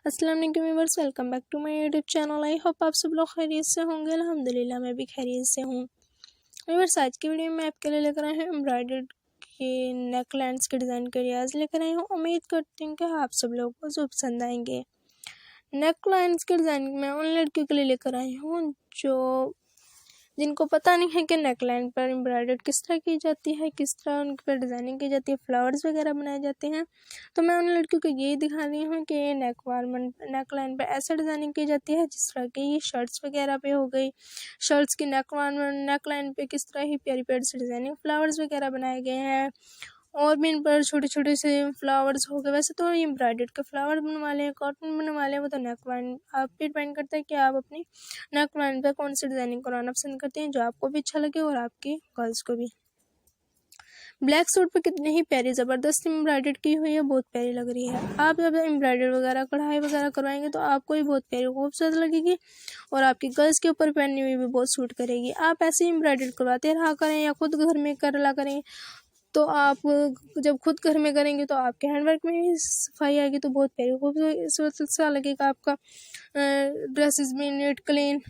अस्सलाम वालेकुम viewers, welcome back to my YouTube channel. I hope आप सब लोग खैरियत से होंगे। अल्हम्दुलिल्लाह मैं भी खैरियत से हूँ। व्यूअर्स, आज की वीडियो में आपके लिए लेकर आए हैं एम्ब्रॉयडर्ड के नेक लाइन्स के डिज़ाइन के रियाज लेकर आई हूँ। उम्मीद करती हूँ कि आप सब लोगों को जो पसंद आएंगे। नेक लाइन्स के डिज़ाइन मैं उन लड़कियों के लिए लेकर आई हूँ जिनको पता नहीं है कि नेक लाइन पर एम्ब्रॉयडर्ड किस तरह की जाती है, किस तरह उनके पर डिज़ाइनिंग की जाती है, फ्लावर्स वगैरह बनाए जाते हैं। तो मैं उन लड़कियों को यही दिखा रही हूँ कि नेक लाइन पर ऐसा डिज़ाइनिंग की जाती है जिस तरह की ये शर्ट्स वगैरह पे हो गई। शर्ट्स की नेक लाइन पे किस तरह ही प्यारी प्यारी से डिज़ाइनिंग फ्लावर्स वगैरह बनाए गए हैं, और भी इन पर छोटे छोटे से फ्लावर्स हो गए। वैसे तो ये एम्ब्रॉयडर्ड के फ्लावर बनवा लें, कॉटन बनवा लें, वो तो नेक लाइन आप पे डिपेंड करता है कि आप अपनी नेक लाइन पर कौन सी डिज़ाइनिंग कराना पसंद करते हैं जो आपको भी अच्छा लगे और आपकी गर्ल्स को भी। ब्लैक सूट पे कितनी ही प्यारी ज़बरदस्त एम्ब्रॉयडर्ड की हुई है, बहुत प्यारी लग रही है। आप जब एम्ब्रॉयडर्ड वगैरह कढ़ाई वगैरह करवाएंगे तो आपको भी बहुत प्यारी खूबसूरत लगेगी और आपकी गर्ल्स के ऊपर पहननी हुई भी बहुत सूट करेगी। आप ऐसे ही एम्ब्रॉयडर्ड करवाते रहा करें या खुद घर में कर ला करें। तो आप जब खुद घर में करेंगे तो आपके हैंडवर्क में भी सफाई आएगी, तो बहुत प्यारी खूबसूरत सा लगेगा आपका ड्रेसेस भी नीट क्लीन।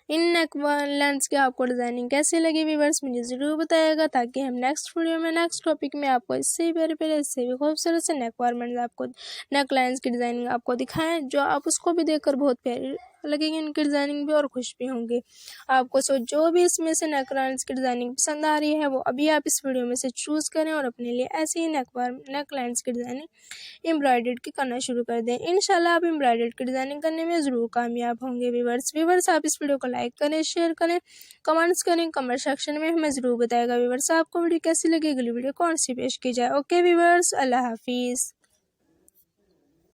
इन नेक लेंस की आपको डिज़ाइनिंग कैसी लगी व्यूअर्स, मुझे ज़रूर बताइएगा, ताकि हम नेक्स्ट वीडियो में नेक्स्ट टॉपिक में आपको इससे भी प्यारे प्यारे इससे भी खूबसूरत से नेक लेंस की डिज़ाइनिंग आपको दिखाएं, जो आप उसको भी देखकर बहुत प्यारी लगेगी इनकी डिज़ाइनिंग भी, और खुश भी होंगे। आपको जो भी इसमें से नेक लाइन्स की डिज़ाइनिंग पसंद आ रही है वो अभी आप इस वीडियो में से चूज़ करें और अपने लिए ऐसे ही नेक लाइन्स की डिज़ाइनिंग एम्ब्रॉयडर्ड की करना शुरू कर दें। इंशाल्लाह आप एम्ब्रॉयडर्ड की डिज़ाइनिंग करने में ज़रूर कामयाब होंगे। व्यूअर्स आप इस वीडियो को लाइक करें, शेयर करें, कमेंट्स करें, कमेंट सेक्शन में हमें ज़रूर बताएगा व्यूअर्स आपको वीडियो कैसी लगी, अगली वीडियो कौन सी पेश की जाए। ओके व्यूअर्स, अल्लाह हाफिज़।